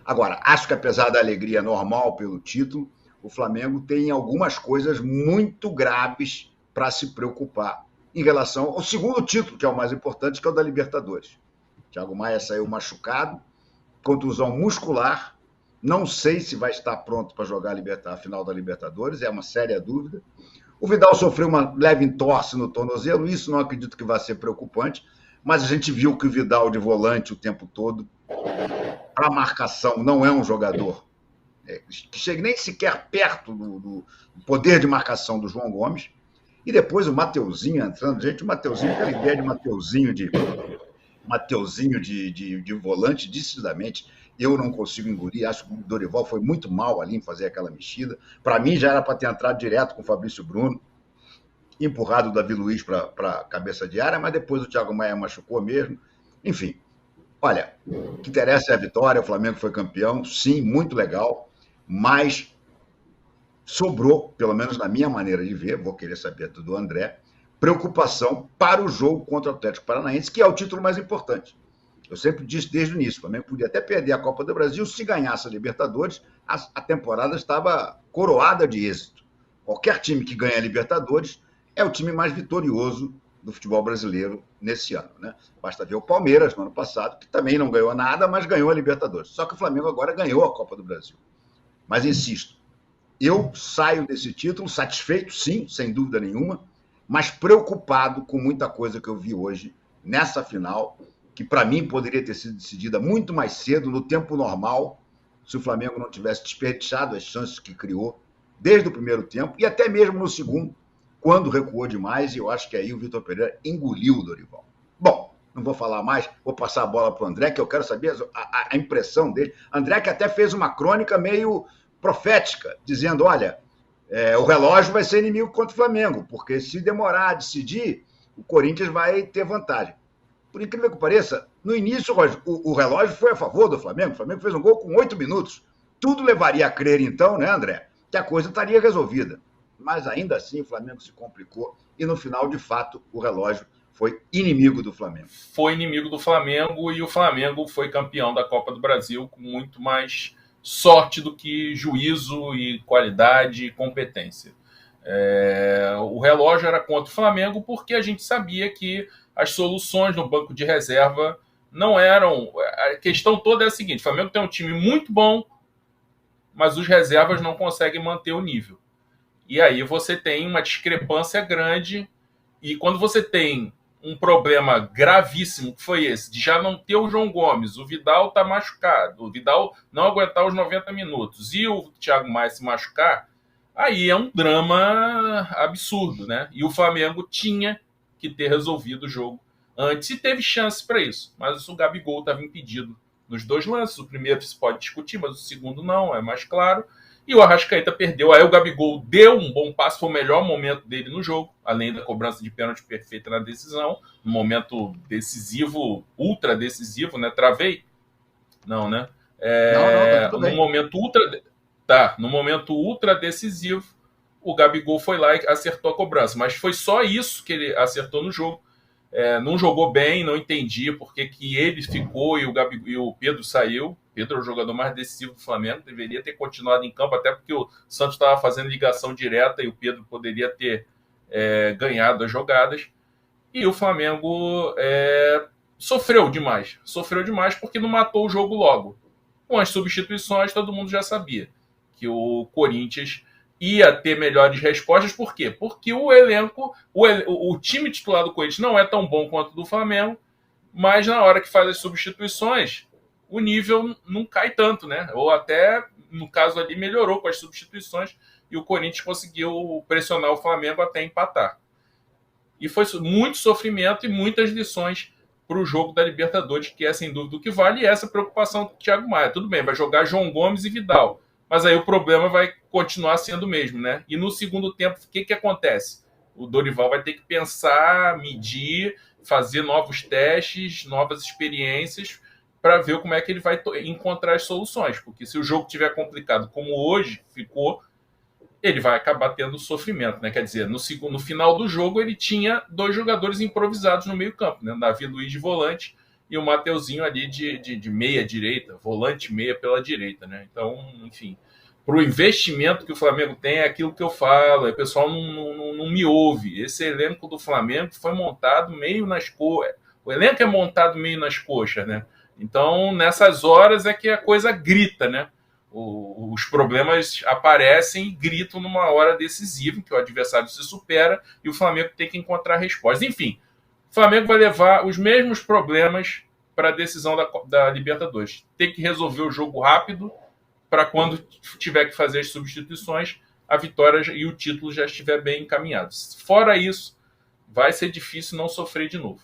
Agora, acho que apesar da alegria normal pelo título, o Flamengo tem algumas coisas muito graves para se preocupar em relação ao segundo título, que é o mais importante, que é o da Libertadores. Thiago Maia saiu machucado, contusão muscular, não sei se vai estar pronto para jogar a final da Libertadores, é uma séria dúvida. O Vidal sofreu uma leve entorse no tornozelo, isso não acredito que vai ser preocupante, mas a gente viu que o Vidal de volante o tempo todo, para marcação, não é um jogador que chegue nem sequer perto do poder de marcação do João Gomes. E depois o Mateuzinho entrando. Gente, o Mateuzinho, aquela ideia de Mateuzinho de volante, decididamente, eu não consigo engolir. Acho que o Dorival foi muito mal ali em fazer aquela mexida. Para mim, já era para ter entrado direto com o Fabrício Bruno, empurrado o Davi Luiz para a cabeça de área, mas depois o Thiago Maia machucou mesmo. Enfim, olha, o que interessa é a vitória. O Flamengo foi campeão, sim, muito legal, mas sobrou, pelo menos na minha maneira de ver, vou querer saber do André, preocupação para o jogo contra o Atlético Paranaense, que é o título mais importante. Eu sempre disse desde o início, o Flamengo podia até perder a Copa do Brasil, se ganhasse a Libertadores, a temporada estava coroada de êxito. Qualquer time que ganha a Libertadores é o time mais vitorioso do futebol brasileiro nesse ano, né? Basta ver o Palmeiras no ano passado, que também não ganhou nada, mas ganhou a Libertadores. Só que o Flamengo agora ganhou a Copa do Brasil. Mas insisto, eu saio desse título satisfeito, sim, sem dúvida nenhuma, mas preocupado com muita coisa que eu vi hoje nessa final, que para mim poderia ter sido decidida muito mais cedo, no tempo normal, se o Flamengo não tivesse desperdiçado as chances que criou desde o primeiro tempo e até mesmo no segundo, quando recuou demais, e eu acho que aí o Vitor Pereira engoliu o Dorival. Bom, não vou falar mais, vou passar a bola para o André, que eu quero saber a impressão dele. André que até fez uma crônica meio profética, dizendo, olha, o relógio vai ser inimigo contra o Flamengo, porque se demorar a decidir, o Corinthians vai ter vantagem. Por incrível que pareça, no início o relógio foi a favor do Flamengo, o Flamengo fez um gol com 8 minutos. Tudo levaria a crer então, né, André, que a coisa estaria resolvida. Mas ainda assim o Flamengo se complicou e no final, de fato, o relógio foi inimigo do Flamengo. Foi inimigo do Flamengo e o Flamengo foi campeão da Copa do Brasil com muito mais sorte do que juízo e qualidade e competência. O relógio era contra o Flamengo porque a gente sabia que as soluções no banco de reserva não eram... A questão toda é a seguinte, o Flamengo tem um time muito bom, mas os reservas não conseguem manter o nível. E aí você tem uma discrepância grande, e quando você tem um problema gravíssimo, que foi esse, de já não ter o João Gomes, o Vidal tá machucado, o Vidal não aguentar os 90 minutos, e o Thiago Maia se machucar, aí é um drama absurdo, né? E o Flamengo tinha que ter resolvido o jogo antes, e teve chance para isso, mas o Gabigol estava impedido nos dois lances. O primeiro se pode discutir, mas o segundo não, é mais claro. E o Arrascaeta perdeu. Aí o Gabigol deu um bom passo, foi o melhor momento dele no jogo, além da cobrança de pênalti perfeita na decisão. Um momento decisivo, ultra decisivo, né? Travei? Não, né? Tá tudo bem. No momento ultra decisivo, o Gabigol foi lá e acertou a cobrança. Mas foi só isso que ele acertou no jogo. Não jogou bem, não entendi por que ele ficou e o Pedro saiu. Pedro é o jogador mais decisivo do Flamengo, deveria ter continuado em campo, até porque o Santos estava fazendo ligação direta e o Pedro poderia ter ganhado as jogadas. E o Flamengo sofreu demais porque não matou o jogo logo. Com as substituições, todo mundo já sabia que o Corinthians ia ter melhores respostas. Por quê? Porque o elenco, o time titular do Corinthians não é tão bom quanto o do Flamengo, mas na hora que faz as substituições, o nível não cai tanto, né? Ou até, no caso ali, melhorou com as substituições e o Corinthians conseguiu pressionar o Flamengo até empatar. E foi muito sofrimento e muitas lições para o jogo da Libertadores, que é sem dúvida o que vale, e essa preocupação do Thiago Maia. Tudo bem, vai jogar João Gomes e Vidal, mas aí o problema vai continuar sendo o mesmo, né? E no segundo tempo, o que acontece? O Dorival vai ter que pensar, medir, fazer novos testes, novas experiências, para ver como é que ele vai encontrar as soluções. Porque se o jogo estiver complicado como hoje ficou, ele vai acabar tendo sofrimento, né? Quer dizer, no final do jogo ele tinha dois jogadores improvisados no meio campo, né? Davi Luiz de volante e o Mateuzinho ali de meia direita, volante meia pela direita, né? Então, enfim, para o investimento que o Flamengo tem, é aquilo que eu falo, o pessoal não me ouve. Esse elenco do Flamengo foi montado meio nas coxas. O elenco é montado meio nas coxas, né? Então, nessas horas é que a coisa grita, né? Os problemas aparecem e gritam numa hora decisiva, que o adversário se supera e o Flamengo tem que encontrar respostas. Enfim, o Flamengo vai levar os mesmos problemas para a decisão da Libertadores. Tem que resolver o jogo rápido para quando tiver que fazer as substituições, a vitória e o título já estiver bem encaminhados. Fora isso, vai ser difícil não sofrer de novo.